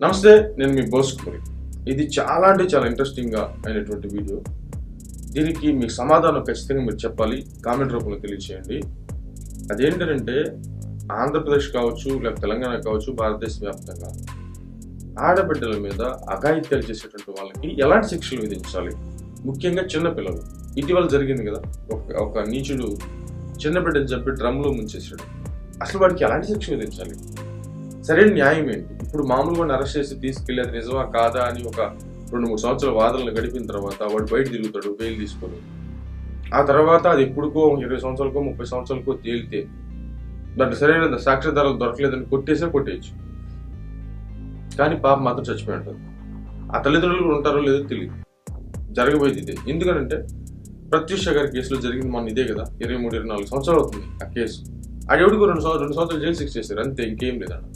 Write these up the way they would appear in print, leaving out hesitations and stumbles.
నమస్తే, నేను మీ బోస్ కుమారి. ఇది చాలా అంటే చాలా ఇంట్రెస్టింగ్గా అయినటువంటి వీడియో. దీనికి మీకు సమాధానం ఖచ్చితంగా మీరు చెప్పాలి, కామెంట్ రూపంలో తెలియచేయండి. అదేంటంటే ఆంధ్రప్రదేశ్ కావచ్చు, లేకపోతే తెలంగాణ కావచ్చు, భారతదేశ వ్యాప్తంగా ఆడబిడ్డల మీద అఘాయిత్యాలు చేసేటువంటి వాళ్ళకి ఎలాంటి శిక్షలు విధించాలి, ముఖ్యంగా చిన్నపిల్లలు. ఇటీవల జరిగింది కదా, ఒక నీచుడు చిన్న బిడ్డని చెప్పి డ్రమ్లో ముంచేసాడు. అసలు వాడికి ఎలాంటి శిక్ష విధించాలి? సరైన న్యాయం ఏంటి? ఇప్పుడు మామూలుగా అరెస్ట్ చేసి తీసుకెళ్ళి అది నిజమా కాదా అని ఒక 2-3 సంవత్సరాల వాదనలు గడిపిన తర్వాత వాడు బయట తిరుగుతాడు బెయిల్ తీసుకొని. ఆ తర్వాత అది ఎప్పుడుకో 20 సంవత్సరాలకో 30 సంవత్సరాలకో తేలితే దాంట్లో సరైన సాక్ష్యాధారాలు దొరకలేదని కొట్టేయచ్చు. కానీ పాప మాత్రం చచ్చిపోయి ఉంటుంది. ఆ తల్లిదండ్రులు కూడా ఉంటారో లేదో తెలియదు. జరగబోయేది ఇదే. ఎందుకనంటే ప్రత్యూష గారి కేసులో జరిగింది మన ఇదే కదా. 23-24 సంవత్సరాలు అవుతుంది ఆ కేసు. ఆ ఎవడికి 2 సంవత్సరాలు జైలు శిక్ష చేశారు, అంతే, ఇంకేం లేదన్న.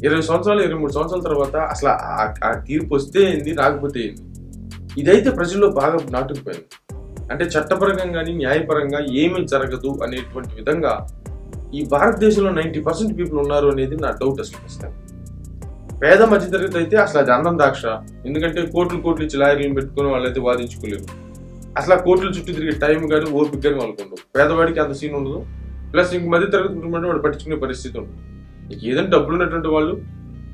20 సంవత్సరాలు 23 సంవత్సరాల తర్వాత అసలు ఆ తీర్పు వస్తే ఏంది, రాకపోతే ఏంది, ఇదైతే ప్రజల్లో బాగా నాటుకుపోయింది. అంటే చట్టపరంగా కానీ న్యాయపరంగా ఏమీ జరగదు అనేటువంటి విధంగా ఈ భారతదేశంలో 90% పీపుల్ ఉన్నారు అనేది నా డౌట్. అసలు ఖచ్చితంగా పేద మధ్యతరగతి అయితే అసలు అది అందం దాక్ష. ఎందుకంటే కోట్లు ఇచ్చి లాయర్లను పెట్టుకుని వాళ్ళైతే వాదించుకోలేరు. అసలు ఆ కోట్ల చుట్టూ తిరిగే టైం కానీ ఓపిక కానీ వాళ్ళకు ఉండదు. పేదవాడికి అంత సీన్ ఉండదు. ప్లస్ ఇంక మధ్యతరగతి కుటుంబం వాడు పట్టించుకునే పరిస్థితి ఉండదు. ఏదైనా డబ్బులు ఉన్నటువంటి వాళ్ళు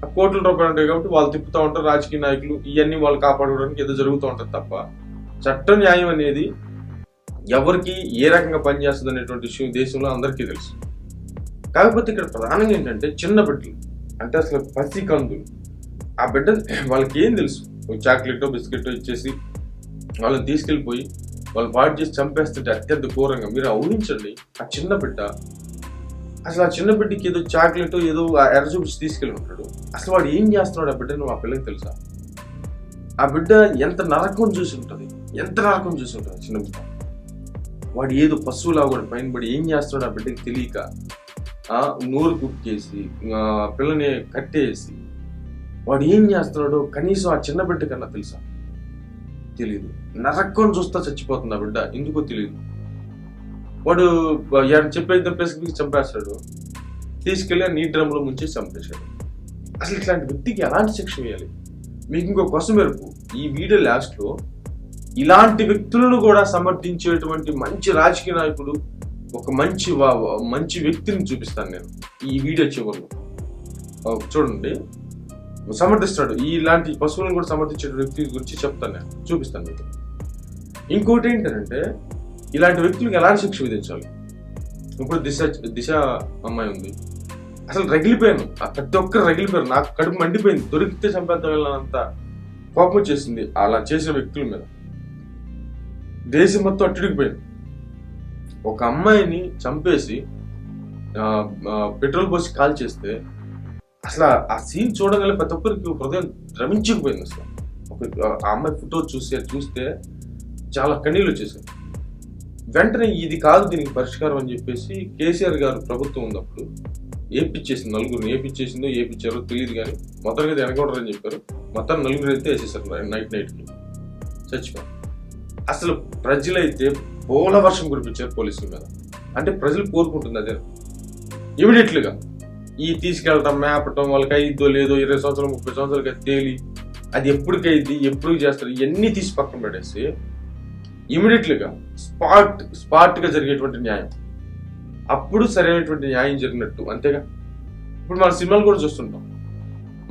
ఆ కోట్ల రూపాయలు ఉంటాయి కాబట్టి వాళ్ళు తిప్పుతూ ఉంటారు. రాజకీయ నాయకులు ఇవన్నీ వాళ్ళు కాపాడుకోవడానికి ఏదో జరుగుతూ ఉంటుంది తప్ప చట్ట న్యాయం అనేది ఎవరికి ఏ రకంగా పనిచేస్తుంది అనేటువంటి విషయం దేశంలో అందరికీ తెలుసు. కాకపోతే ఇక్కడ ప్రధానంగా ఏంటంటే చిన్న బిడ్డలు, అంటే అసలు పసి కందులు. ఆ బిడ్డ వాళ్ళకి ఏం తెలుసు? చాక్లెటో బిస్కెటో ఇచ్చేసి వాళ్ళని తీసుకెళ్ళిపోయి వాళ్ళు పాటు చేసి చంపేస్తుంటే అత్యంత ఘోరంగా. మీరు ఊహించండి, ఆ చిన్న బిడ్డ అసలు ఆ చిన్న బిడ్డకి ఏదో చాక్లెట్ ఏదో ఎర్ర చూపించి తీసుకెళ్ళి ఉంటాడు. అసలు వాడు ఏం చేస్తున్నాడు ఆ బిడ్డను ఆ పిల్లకి తెలుసా? ఆ బిడ్డ ఎంత నరకం చూసి ఉంటుంది చిన్న బిడ్డ. వాడు ఏదో పశువులా కూడా పైన పడి ఏం చేస్తున్నాడు ఆ బిడ్డకి తెలియక నోరు కుక్కేసి పిల్లని కట్టేసి వాడు ఏం చేస్తున్నాడో కనీసం ఆ చిన్న బిడ్డ కన్నా తెలుసా? తెలీదు. నరకం చూస్తా చచ్చిపోతుంది ఆ బిడ్డ, ఎందుకో తెలియదు. వాడు చెప్పేది పెసిఫిక్ చంపేస్తాడు, తీసుకెళ్ళి నీటి డ్రమ్లో ముంచి చంపేశాడు. అసలు ఇట్లాంటి వ్యక్తికి ఎలాంటి శిక్ష వేయాలి? మీకు ఇంకో కోసం మెరుపు, ఈ వీడియో లాస్ట్లో ఇలాంటి వ్యక్తులను కూడా సమర్థించేటువంటి మంచి రాజకీయ నాయకుడు, ఒక మంచి వ్యక్తిని చూపిస్తాను నేను ఈ వీడియో చివరిలో. చూడండి, సమర్థిస్తాడు. ఇలాంటి పశువులను కూడా సమర్థించే వ్యక్తి గురించి చెప్తాను, నేను చూపిస్తాను మీకు. ఇంకోటి ఏంటంటే ఇలాంటి వ్యక్తులకు ఎలాంటి శిక్ష విధించాలి? ఇప్పుడు దిశ అమ్మాయి ఉంది. అసలు రగిలిపోయాను, ప్రతి ఒక్కరు రగిలిపోయారు. నాకు కడుపు మండిపోయింది. దొరికితే చంపేద్దాం వెళ్ళినంత కోపం వచ్చేసింది అలా చేసిన వ్యక్తుల మీద. దేశం మొత్తం అట్టుడికిపోయింది. ఒక అమ్మాయిని చంపేసి పెట్రోల్ పోసి కాల్ చేస్తే అసలు ఆ సీన్ చూడగల ప్రతి ఒక్కరికి హృదయం ద్రవించుకుపోయింది. అసలు ఆ అమ్మాయి ఫోటో చూస్తే చాలా కన్నీళ్ళు వచ్చేసాయి. వెంటనే ఇది కాదు దీనికి పరిష్కారం అని చెప్పేసి కేసీఆర్ గారు ప్రభుత్వం ఉన్నప్పుడు ఏపిచ్చేసింది. నలుగురిని ఏపిచ్చారో తెలియదు, కానీ మొత్తం మీద వెనకూడరని చెప్పారు. మొత్తం నలుగురు అయితే వేసేసారు నైట్కి చచ్చిపోయారు. అసలు ప్రజలైతే పోల వర్షం కురిపించారు పోలీసుల మీద. అంటే ప్రజలు కోరుకుంటుంది అదే ఇమీడియట్లుగా ఈ తీసుకెళ్ళటం, మేపటం, వాళ్ళకి అయిద్దో లేదో 20 సంవత్సరాలు 30 సంవత్సరాలకి తేలి అది ఎప్పటికైద్ది, ఎప్పుడు చేస్తారు, ఇవన్నీ తీసి పక్కన పెట్టేసి ఇమీడియట్లుగా స్పాట్గా జరిగేటువంటి న్యాయం, అప్పుడు సరైనటువంటి న్యాయం జరిగినట్టు. అంతేగా ఇప్పుడు మన సినిమాలు కూడా చూస్తుంటాం.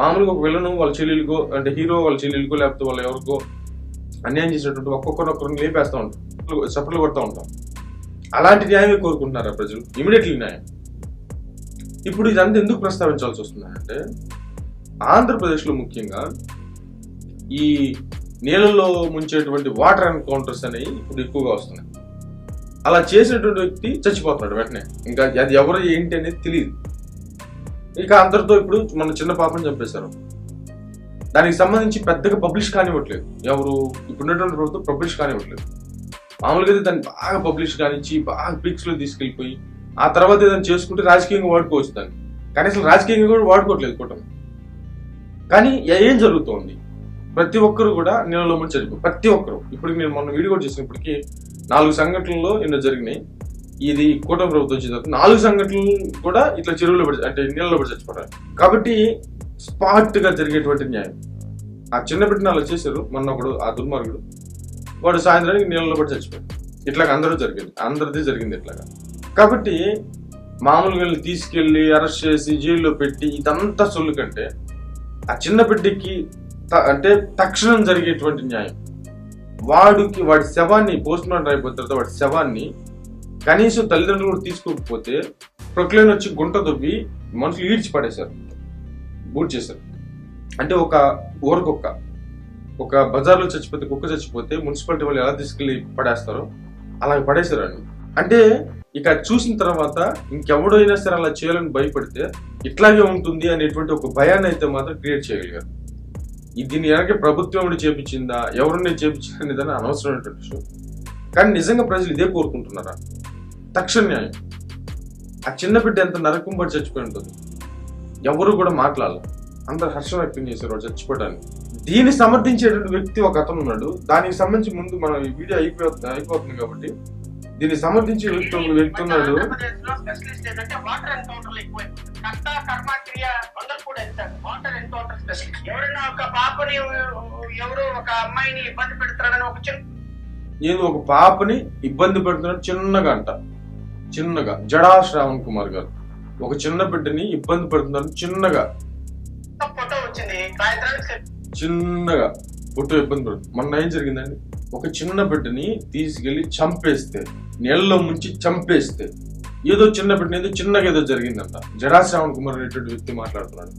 మామూలుగా ఒక విలను వాళ్ళ చెల్లెలికో, అంటే హీరో వాళ్ళ చెల్లెలికో లేకపోతే వాళ్ళ ఎవరికో అన్యాయం చేసినటువంటి ఒక్కొక్కరిని లేపేస్తూ ఉంటాం, చప్పట్లు కొడుతూ ఉంటాం. అలాంటి న్యాయమే కోరుకుంటున్నారు ఆ ప్రజలు, ఇమీడియట్లీ న్యాయం. ఇప్పుడు ఇదంతా ఎందుకు ప్రస్తావించాల్సి వస్తుందంటే ఆంధ్రప్రదేశ్లో ముఖ్యంగా ఈ నీళ్ళలో ముంచేటువంటి వాటర్ ఎన్కౌంటర్స్ అనేవి ఇప్పుడు ఎక్కువగా వస్తున్నాయి. అలా చేసినటువంటి వ్యక్తి చచ్చిపోతున్నాడు వెంటనే. ఇంకా అది ఎవరు ఏంటి అనేది తెలియదు. ఇక అందరితో ఇప్పుడు మన చిన్న పాపని చంపేశారు. దానికి సంబంధించి పెద్దగా పబ్లిష్ కానివ్వట్లేదు. ఎవరు ఇప్పుడున్నటువంటి ప్రభుత్వం పబ్లిష్ కానివ్వట్లేదు. మామూలుగా అయితే దాన్ని బాగా పబ్లిష్ కానిచ్చి బాగా పిక్స్లో తీసుకెళ్ళిపోయి ఆ తర్వాత ఏదైనా చేసుకుంటే రాజకీయంగా వాడుకోవచ్చు దాన్ని. కానీ అసలు రాజకీయంగా కూడా వాడుకోవట్లేదు కూటమి. కానీ ఏం జరుగుతోంది? ప్రతి ఒక్కరు కూడా నీళ్ళలో ముంచి చచ్చిపోయి, ప్రతి ఒక్కరు. ఇప్పుడు నేను మొన్న వీడియో కూడా చేసినప్పటికీ 4 సంఘటనల్లో ఎన్నో జరిగినాయి. ఇది కూటమి ప్రభుత్వం వచ్చిన తర్వాత 4 సంఘటనలు కూడా ఇట్లా చెరువులో పడి, అంటే నీళ్ళలో పడి చచ్చిపోతారు. కాబట్టి స్పాట్ గా జరిగేటువంటి న్యాయం. ఆ చిన్న బిడ్డను అలా చేశారు. మొన్న ఒకడు ఆ దుర్మార్గుడు వాడు సాయంత్రానికి నీళ్ళలో పడి చచ్చిపోయాడు. ఇట్లాగ అందరిది జరిగింది ఇట్లాగా. కాబట్టి మామూలుగా వీళ్ళని తీసుకెళ్లి అరెస్ట్ చేసి జైల్లో పెట్టి ఇదంతా సొల్లు కంటే ఆ చిన్న బిడ్డకి అంటే తక్షణం జరిగేటువంటి న్యాయం, వాడి శవాన్ని పోస్ట్ మార్టం అయిపోయిన తర్వాత వాడి శవాన్ని కనీసం తల్లిదండ్రులు కూడా తీసుకోకపోతే ప్రొక్లైన్ వచ్చి గుంట దొబ్బి మనుషులు ఈడ్చి పడేశారు, బూట్ చేశారు. అంటే ఒక ఊరకుక్క, ఒక బజార్లో చచ్చిపోతే కుక్క చచ్చిపోతే మున్సిపాలిటీ వాళ్ళు ఎలా తీసుకెళ్లి పడేస్తారో అలాగే పడేశారండి. అంటే ఇక చూసిన తర్వాత ఇంకెవడైనా సరే అలా చేయాలని భయపడితే ఇట్లాగే ఉంటుంది అనేటువంటి ఒక భయాన్ని అయితే మాత్రం క్రియేట్ చేయగలిగారు. దీన్ని వెనక ప్రభుత్వం చేపించిందా ఎవరిని చేపించిందా అనేదాన్ని అనవసరమైనటువంటి విషయం. కానీ నిజంగా ప్రజలు ఇదే కోరుకుంటున్నారా? తక్షణ న్యాయం. ఆ చిన్న బిడ్డ ఎంత నరకం పడి చచ్చిపోయి ఉంటుంది, ఎవరు కూడా మాట్లాడాలి. అందరు హర్షం వ్యక్తం చేశారు వాడు చచ్చిపోవడానికి. దీన్ని సమర్థించేటువంటి వ్యక్తి ఒక అతను ఉన్నాడు. దానికి సంబంధించి ముందు మనం ఈ వీడియో అయిపోతుంది కాబట్టి దీన్ని సమర్థించే వ్యక్తి ఉన్నాడు. ఏదో ఒక పాపని ఇబ్బంది పెడుతున్నాడు చిన్నగా జడా శ్రావణ్ కుమార్ గారు ఒక చిన్న బిడ్డని ఇబ్బంది పెడుతున్నారు. చిన్నగా పుట్టు ఇబ్బంది పడుతుంది. మొన్న ఏం జరిగిందండి, ఒక చిన్న బిడ్డని తీసుకెళ్లి చంపేస్తే, నీళ్ళలో ముంచి చంపేస్తే ఏదో చిన్న బిడ్డని ఏదో చిన్నగా ఏదో జరిగిందంట. జడా శ్రావణ్ కుమార్ అనేటువంటి వ్యక్తి మాట్లాడుతున్నాడు.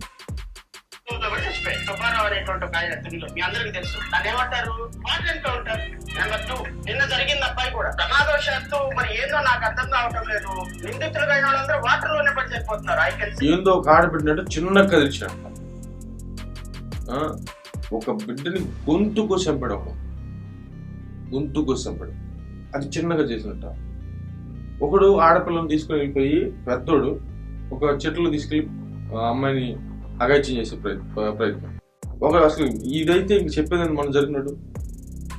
నిన్న జరిగింది అబ్బాయి కూడా ప్రమాదవశాత్తు మరి ఏందో నాకు అర్థం కావటం లేదు. నిందితులుగా వాళ్ళందరూ వాటర్ లోనే పడి చనిపోతున్నారు. ఏందో ఒక ఆడబిడ్డనట్టు చిన్న కదిలిచాడు. ఒక బిడ్డని గొంతుకు చంపడం, అది చిన్నగా చేసినట్ట. ఒకడు ఆడపిల్లని తీసుకుని వెళ్ళిపోయి పెద్దోడు ఒక చెట్లు తీసుకెళ్లి అమ్మాయిని అగాయిత్యం చేసే ప్రయత్నం. అసలు ఇదైతే ఇంక చెప్పేదని మనం జరిగినట్టు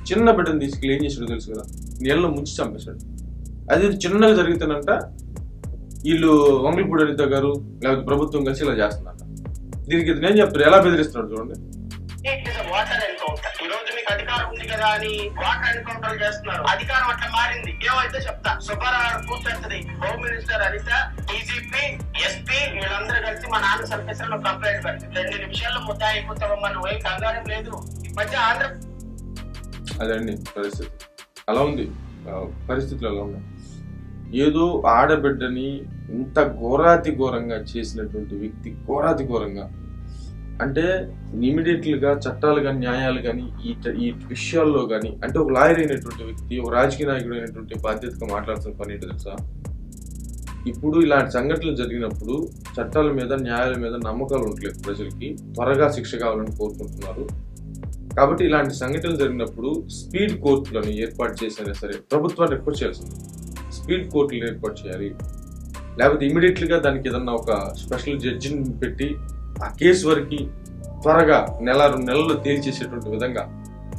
చిన్న బిడ్డను తీసుకెళ్ళి ఏం చేసాడో తెలుసు కదా, నీళ్ళలో ముంచి చంపేశాడు. అది చిన్నగా జరిగితేనంట వీళ్ళు వంగలపూడి అనిత గారు లేకపోతే ప్రభుత్వం కలిసి ఇలా చేస్తున్నట్ట. దీనికి నేను చెప్తారు ఎలా బెదిరిస్తున్నాడు చూడండి. వాటర్ ఎన్కౌంటర్ ఈ రోజు మీకు అధికారం ఉంది కదా అని వాటర్ ఎన్కౌంటర్ చేస్తున్నారు. అధికారం అట్లా మారింది. ఏమైతే చెప్తా. సుబ్బారావు కూర్చొస్తుంది, home minister Anitha, DGP, SP వీళ్ళందరూ కలిసి మా నాన్న సర్ఫేసర్ కంప్లైంట్ పెడతారు. 2 నిమిషాల్లో ముద్దా అయిపోతామమ్మా, నువ్వేం కంగారం లేదు. ఈ మధ్య ఆంధ్ర అదండి పరిస్థితి అలా ఉంది. పరిస్థితులు అలా ఉన్నాయి. ఏదో ఆడబిడ్డని ఇంత ఘోరంగా చేసినటువంటి వ్యక్తి ఘోరంగా అంటే ఇమీడియట్లుగా చట్టాలు కానీ న్యాయాలు కానీ ఈ విషయాల్లో కానీ అంటే ఒక లాయర్ అయినటువంటి వ్యక్తి, ఒక రాజకీయ నాయకుడు అయినటువంటి బాధ్యతగా మాట్లాడుతున్న పని ఏంటో తెలుసా? ఇప్పుడు ఇలాంటి సంఘటనలు జరిగినప్పుడు చట్టాల మీద న్యాయాల మీద నమ్మకాలు ఉండలేదు ప్రజలకి, త్వరగా శిక్ష కావాలని కోరుకుంటున్నారు. కాబట్టి ఇలాంటి సంఘటనలు జరిగినప్పుడు స్పీడ్ కోర్టులను ఏర్పాటు చేసినా సరే ప్రభుత్వాన్ని రిక్వెస్ట్ చేయాల్సింది. స్పీడ్ కోర్టులను ఏర్పాటు చేయాలి. లేకపోతే ఇమీడియట్లీగా దానికి ఏదన్నా ఒక స్పెషల్ జడ్జిని పెట్టి ఆ కేసు వరకు త్వరగా 1-2 నెలల్లో తేల్చేసేటువంటి విధంగా,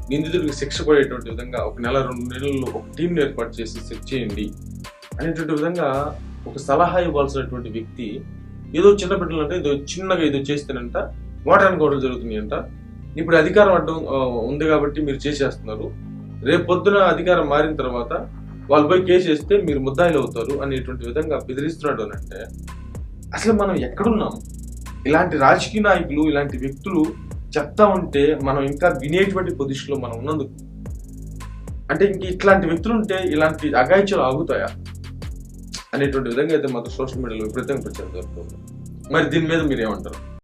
నిందితుడికి శిక్ష పడేటువంటి విధంగా ఒక 1-2 నెలల్లో ఒక టీంను ఏర్పాటు చేసి సెట్ చేయండి అనేటువంటి విధంగా ఒక సలహా ఇవ్వాల్సినటువంటి వ్యక్తి ఏదో చిన్న బిడ్డలు అంటే ఏదో చిన్నగా ఏదో చేస్తేనంట వాటర్ ఎన్కౌంటర్లు జరుగుతున్నాయి అంట. ఇప్పుడు అధికారం అడ్డం ఉంది కాబట్టి మీరు చేసేస్తున్నారు, రేపు పొద్దున అధికారం మారిన తర్వాత వాళ్ళు పోయి కేసు వేస్తే మీరు ముద్దాయిలు అవుతారు అనేటువంటి విధంగా బెదిరిస్తున్నాడు అని అంటే అసలు మనం ఎక్కడున్నాం? ఇలాంటి రాజకీయ నాయకులు, ఇలాంటి వ్యక్తులు చెప్తా ఉంటే మనం ఇంకా వినేటువంటి పొజిషన్లో మనం ఉన్నందుకు అంటే ఇంక ఇట్లాంటి వ్యక్తులు ఉంటే ఇలాంటి అఘాయిత్యాలు ఆగుతాయా అనేటువంటి విధంగా అయితే మాత్రం సోషల్ మీడియాలో విపరీతంగా ప్రచారం జరుగుతుంది. మరి దీని మీద మీరు ఏమంటారు?